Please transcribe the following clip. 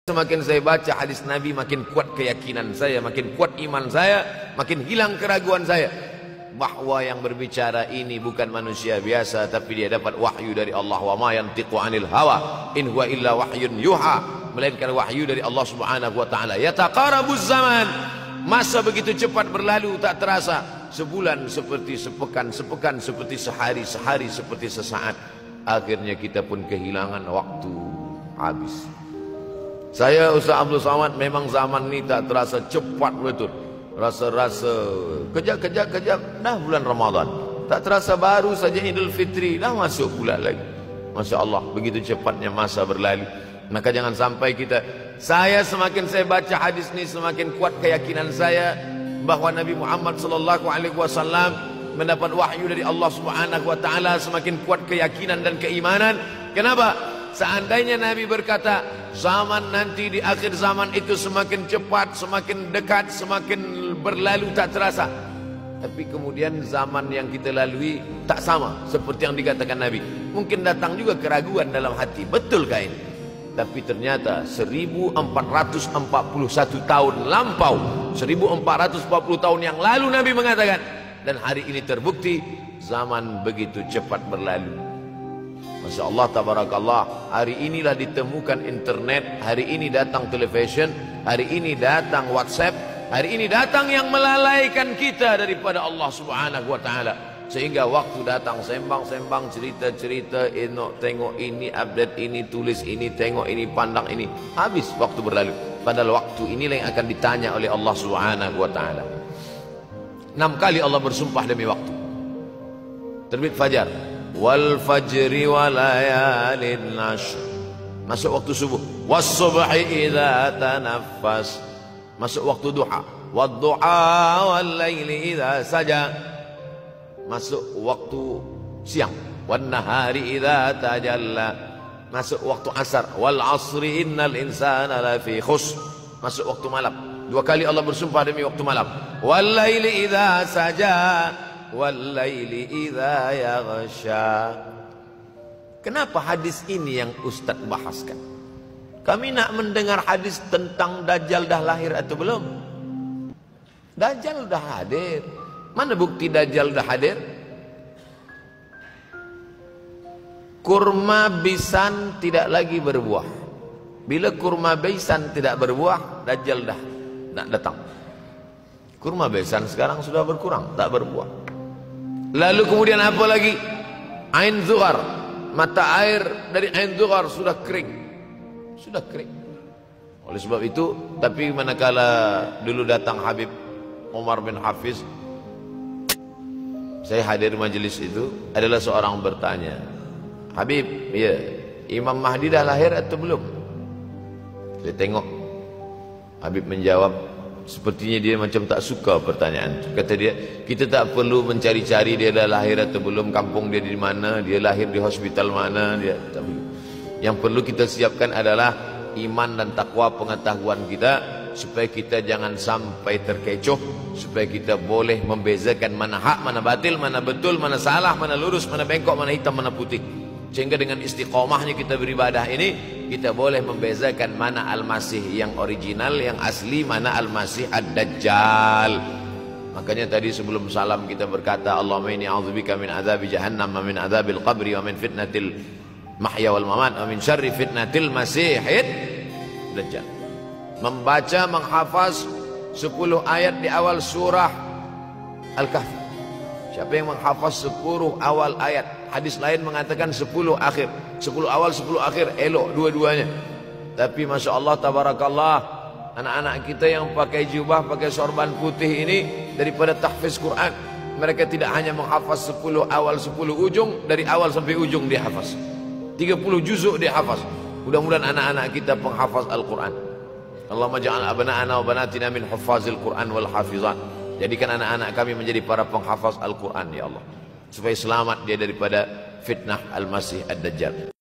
Semakin saya baca hadis Nabi, makin kuat keyakinan saya, makin kuat iman saya, makin hilang keraguan saya bahwa yang berbicara ini bukan manusia biasa, tapi dia dapat wahyu dari Allah. Wa ma yantiqu 'anil hawa in huwa illa wahyun yuha, melainkan wahyu dari Allah Subhanahu wa taala. Yataqarabuz zaman, masa begitu cepat berlalu tak terasa. Sebulan seperti sepekan, sepekan seperti sehari, sehari seperti sesaat. Akhirnya kita pun kehilangan waktu, habis. Saya Ustaz Abdul Somad, memang zaman ini tak terasa cepat betul. Rasa-rasa kejap-kejap dah bulan Ramadan. Tak terasa baru saja Idul Fitri dah masuk pula lagi. Masya Allah, begitu cepatnya masa berlalu. Maka jangan sampai semakin saya baca hadis ini, semakin kuat keyakinan saya bahwa Nabi Muhammad SAW mendapat wahyu dari Allah Subhanahu wa taala. Semakin kuat keyakinan dan keimanan. Kenapa? Seandainya Nabi berkata, zaman nanti di akhir zaman itu semakin cepat, semakin dekat, semakin berlalu tak terasa. Tapi kemudian zaman yang kita lalui tak sama seperti yang dikatakan Nabi. Mungkin datang juga keraguan dalam hati, betulkah ini? Tapi ternyata 1441 tahun lampau, 1440 tahun yang lalu Nabi mengatakan, dan hari ini terbukti zaman begitu cepat berlalu. Masya Allah, tabarakallah. Hari inilah ditemukan internet, hari ini datang television, hari ini datang WhatsApp, hari ini datang yang melalaikan kita daripada Allah Subhanahu wa taala. Sehingga waktu datang sembang-sembang, cerita-cerita, tengok ini, update ini, tulis ini, tengok ini, pandang ini. Habis waktu berlalu. Padahal waktu inilah yang akan ditanya oleh Allah Subhanahu wa taala. 6 kali Allah bersumpah demi waktu. Terbit fajar, wal fajri wa layalin nashr, masuk waktu subuh. Was subhi idza tanaffas, masuk waktu duha. Wad duha wal laili idza saja, masuk waktu siang. Wan nahari idza tajalla, masuk waktu asar. Wal asri innal insana lafi khusr, masuk waktu malam. 2 kali Allah bersumpah demi waktu malam. Wal laili idza saja, wal-laili idza yaghsha. Kenapa hadis ini yang Ustaz bahaskan? Kami nak mendengar hadis tentang Dajjal dah lahir atau belum? Dajjal dah hadir. Mana bukti Dajjal dah hadir? Kurma bisan tidak lagi berbuah. Bila kurma bisan tidak berbuah, Dajjal dah nak datang. Kurma bisan sekarang sudah berkurang, tak berbuah. Lalu kemudian apa lagi? Ain Zuhar, mata air dari Ain Zuhar sudah kering. Sudah kering. Oleh sebab itu, tapi manakala dulu datang Habib Umar bin Hafiz, saya hadir majelis itu, adalah seorang bertanya, Habib, ya, Imam Mahdi dah lahir atau belum? Saya tengok Habib menjawab, sepertinya dia macam tak suka pertanyaan itu. Kata dia, kita tak perlu mencari-cari dia dah lahir atau belum, kampung dia di mana, dia lahir di hospital mana, dia tak perlu. Yang perlu kita siapkan adalah iman dan takwa, pengetahuan kita, supaya kita jangan sampai terkecoh, supaya kita boleh membezakan mana hak, mana batil, mana betul, mana salah, mana lurus, mana bengkok, mana hitam, mana putih. Sehingga dengan istiqomahnya kita beribadah ini, kita boleh membezakan mana Al-Masih yang original, yang asli, mana Al-Masih Ad-Dajjal. Makanya tadi sebelum salam kita berkata, Allahumma inni a'udzubika min adzabi jahannam wa min adzabil qabri wa min fitnatil mahya wal mamat wa min syarri fitnatil masihid Dajjal. Membaca, menghafaz 10 ayat di awal surah Al-Kahfi. Siapa yang menghafaz 10 awal ayat, hadis lain mengatakan 10 akhir, 10 awal 10 akhir, elok dua-duanya. Tapi Masya Allah, tabarakallah, anak-anak kita yang pakai jubah, pakai sorban putih ini, daripada tahfiz Quran, mereka tidak hanya menghafaz 10 awal 10 ujung, dari awal sampai ujung dia hafaz, 30 juzuk dia hafaz. Mudah-mudahan anak-anak kita penghafaz Al-Quran. Allahumma ja'al abna'ana wa banatina min huffazil Quran wal hafizan. Jadikan anak-anak kami menjadi para penghafaz Al-Quran, ya Allah, supaya selamat dia daripada fitnah Al-Masih Ad-Dajjal.